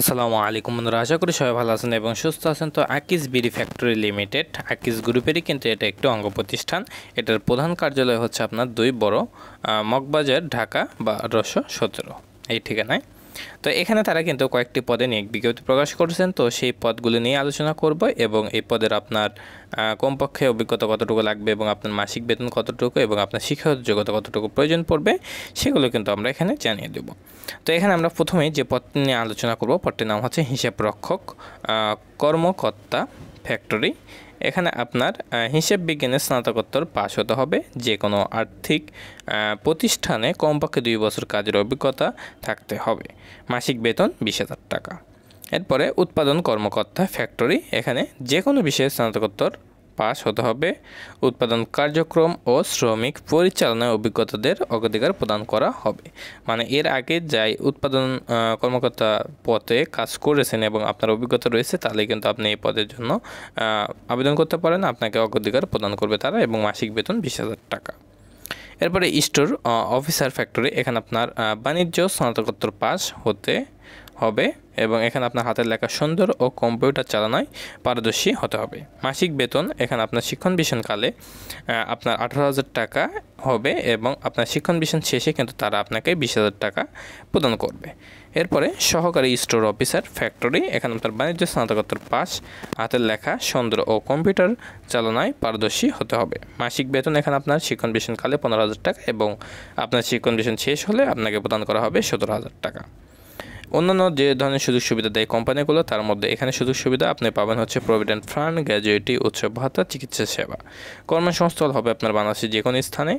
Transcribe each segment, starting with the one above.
আসসালামু আলাইকুম বন্ধুরা, আশা করি সবাই ভালো আছেন এবং সুস্থ আছেন। তো Akij BD factory limited Akij গ্রুপেরই কিন্তু এটা একটি অঙ্গ প্রতিষ্ঠান। এটার প্রধান কার্যালয় হচ্ছে আপনার 2 বড় মগবাজার, ঢাকা 1217 এই ঠিকানায়। তো এখানে তারা কিন্তু কয়েকটি পদে নিয়োগ বিজ্ঞপ্তি প্রকাশ করেছেন। তো সেই পদগুলো নিয়ে আলোচনা করব এবং এই পদের আপনার কমপক্ষে অভিজ্ঞতা কতটুকু লাগবে এবং আপনার মাসিক বেতন কতটুকু এবং আপনার শিক্ষাগত যোগ্যতা কতটুকু প্রয়োজন পড়বে সেগুলো কিন্তু আমরা এখানে জানিয়ে দেব। তো এখানে আমরা প্রথমেই যে পদটি নিয়ে আলোচনা করব, পদটির নাম হচ্ছে হিসাব রক্ষক কর্মকর্তা ফ্যাক্টরি। এখানে আপনার হিসাব বিজ্ঞানে স্নাতকোত্তর পাস হতে হবে, যে কোনো আর্থিক প্রতিষ্ঠানে কমপক্ষে 2 বছর কাজের অভিজ্ঞতা থাকতে হবে। মাসিক বেতন 20,000 টাকা। এরপরে উৎপাদন কর্মকর্তা ফ্যাক্টরি, এখানে যে কোনো বিষয়ে স্নাতকোত্তর পাস হতে হবে। উৎপাদন কার্যক্রম ও শ্রমিক পরিচালনায় অভিজ্ঞতাদের অগ্রাধিকার প্রদান করা হবে। মানে এর আগে যাই উৎপাদন কর্মকর্তা পদে কাজ করেছেন এবং আপনার অভিজ্ঞতা রয়েছে, তাহলে কিন্তু আপনি এই পদের জন্য আবেদন করতে পারেন। আপনাকে অগ্রাধিকার প্রদান করবে তারা এবং মাসিক বেতন 20,000 টাকা। এরপরে স্টোর অফিসার ফ্যাক্টরি, এখানে আপনার বাণিজ্য স্নাতকোত্তর পাস হতে হবে এবং এখানে আপনার হাতের লেখা সুন্দর ও কম্পিউটার চালানোয় পারদর্শী হতে হবে। মাসিক বেতন এখানে আপনার শিক্ষণ ভিশনকালে আপনার 18,000 টাকা হবে এবং আপনার শিক্ষণ ভিশন শেষে কিন্তু তারা আপনাকে 20,000 টাকা প্রদান করবে। এরপরে সহকারী স্টোর অফিসার ফ্যাক্টরি, এখানে আপনার বাণিজ্য স্নাতকোত্তর পাস, হাতের লেখা সুন্দর ও কম্পিউটার চালনায় পারদর্শী হতে হবে। মাসিক বেতন এখানে আপনার শিক্ষণ ভিশনকালে 15,000 টাকা এবং আপনার শিক্ষণ ভিশন শেষ হলে আপনাকে প্রদান করা হবে 17,000 টাকা। অন্যান্য যে ধরনের সুযোগ সুবিধা দেয় কোম্পানিগুলো, তার মধ্যে এখানে সুযোগ সুবিধা আপনি পাবেন হচ্ছে প্রভিডেন্ট ফান্ড, গ্র্যাজুইটি, উৎসব ভাতা, চিকিৎসা সেবা। কর্মসংস্থান হবে আপনার বাংলাদেশের যে কোনো স্থানে।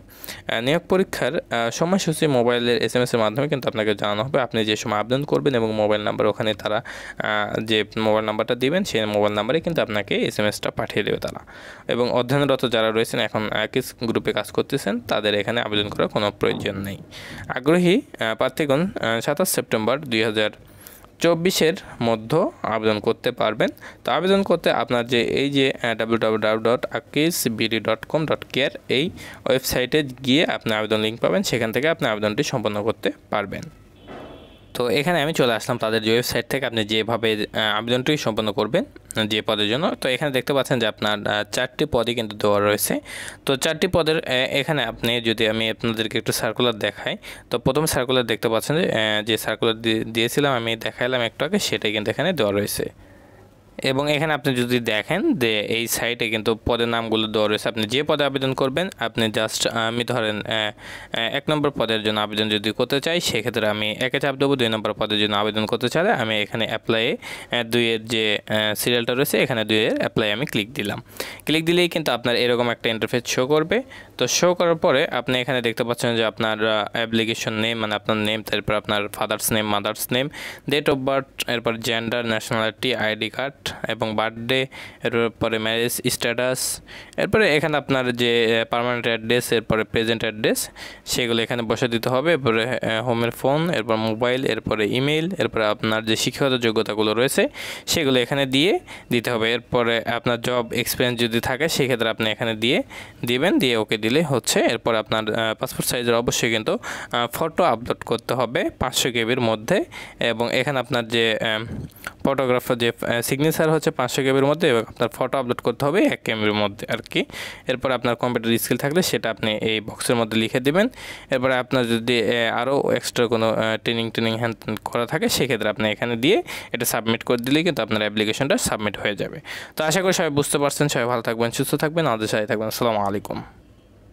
নিয়োগ পরীক্ষার সময়সূচি মোবাইলের SMS এর মাধ্যমে কিন্তু আপনাকে জানানো হবে। আপনি যে সময় আবেদন করবেন এবং মোবাইল নাম্বার ওখানে তারা যে মোবাইল নাম্বারটা দিবেন সেই মোবাইল নাম্বারে কিন্তু আপনাকে SMS-টা পাঠিয়ে দেবে তারা। এবং অধ্যয়নরত যারা রয়েছেন এখন আকিজ গ্রুপে কাজ করতেছেন, তাদের এখানে আবেদন করার কোনো প্রয়োজন নেই। আগ্রহী প্রার্থীগণ 27 সেপ্টেম্বর 2024 মধ্যে আবেদন করতে পারবেন। তো আবেদন করতে আপনার যে এই যে www.akizbd.com.kr এই ওয়েবসাইটে গিয়ে আপনি আবেদন লিঙ্ক পাবেন, সেখান থেকে আপনি আবেদনটি সম্পন্ন করতে পারবেন। তো এখানে আমি চলে আসলাম তাদের যে ওয়েবসাইট থেকে আপনি যেভাবে আবেদনটি সম্পন্ন করবেন যে পদের জন্য। তো এখানে দেখতে পাচ্ছেন যে আপনার 4টি পদই কিন্তু দেওয়া রয়েছে। তো 4টি পদের এখানে আপনি যদি আমি আপনাদেরকে একটু সার্কুলার দেখাই, তো প্রথম সার্কুলার দেখতে পাচ্ছেন যে সার্কুলার দিয়েছিলাম আমি দেখাইলাম একটু আগে, সেটাই কিন্তু এখানে দেওয়া রয়েছে। এবং এখানে আপনি যদি দেখেন যে এই সাইটে কিন্তু পদের নামগুলো দেওয়া রয়েছে। আপনি যে পদে আবেদন করবেন, আপনি জাস্ট আমি ধরেন 1 নম্বর পদের জন্য আবেদন যদি করতে চাই, সেক্ষেত্রে আমি 1-এ চাপ দেবো। 2 নম্বর পদের জন্য আবেদন করতে চাইলে আমি এখানে অ্যাপ্লাইয়ে 2-এর যে সিরিয়ালটা রয়েছে, এখানে 2-এর অ্যাপ্লাই আমি ক্লিক দিলাম। ক্লিক দিলেই কিন্তু আপনার এরকম একটা ইন্টারফেস শো করবে। তো শো করার পরে আপনি এখানে দেখতে পাচ্ছেন যে আপনার অ্যাপ্লিকেশন নেম, মানে আপনার নেম, তারপর আপনার father's name, mother's name, date of birth, এরপর জেন্ডার, ন্যাশনালিটি, আইডি কার্ড এবং বার্থডে, এরপরে ম্যারেজ স্ট্যাটাস, এরপরে এখানে আপনার যে পার্মানেন্ট অ্যাড্রেস, এরপরে প্রেজেন্ট অ্যাড্রেস, সেগুলো এখানে বসে দিতে হবে। এরপরে হোমের ফোন, এরপর মোবাইল, এরপরে ইমেল, এরপরে আপনার যে শিক্ষাগত যোগ্যতাগুলো রয়েছে সেগুলো এখানে দিয়ে দিতে হবে। এরপরে আপনার জব এক্সপিরিয়েন্স যদি থাকে সেক্ষেত্রে আপনি এখানে দিবেন, দিয়ে ওকে দিলে হচ্ছে। এরপর আপনার পাসপোর্ট সাইজের অবশ্যই কিন্তু ফটো আপলোড করতে হবে 500 কেবির মধ্যে। এবং এখানে আপনার যে ফটোগ্রাফার যে সিগনেচার হচ্ছে 500 কেবির মধ্যে এবং আপনার ফটো আপলোড করতে হবে 1 কেবির মধ্যে আর কি। এরপর আপনার কম্পিউটার স্কিল থাকলে সেটা আপনি এই বক্সের মধ্যে লিখে দিবেন। এরপরে আপনার যদি আরও এক্সট্রা কোনো ট্রেনিং হ্যান্ড করা থাকে সেক্ষেত্রে আপনি এখানে দিয়ে এটা সাবমিট করে দিলেই কিন্তু আপনার অ্যাপ্লিকেশনটা সাবমিট হয়ে যাবে। তো আশা করি সবাই বুঝতে পারছেন। সবাই ভালো থাকবেন, সুস্থ থাকবেন, আমাদের সাথে থাকবেন। আসসালামু আলাইকুম।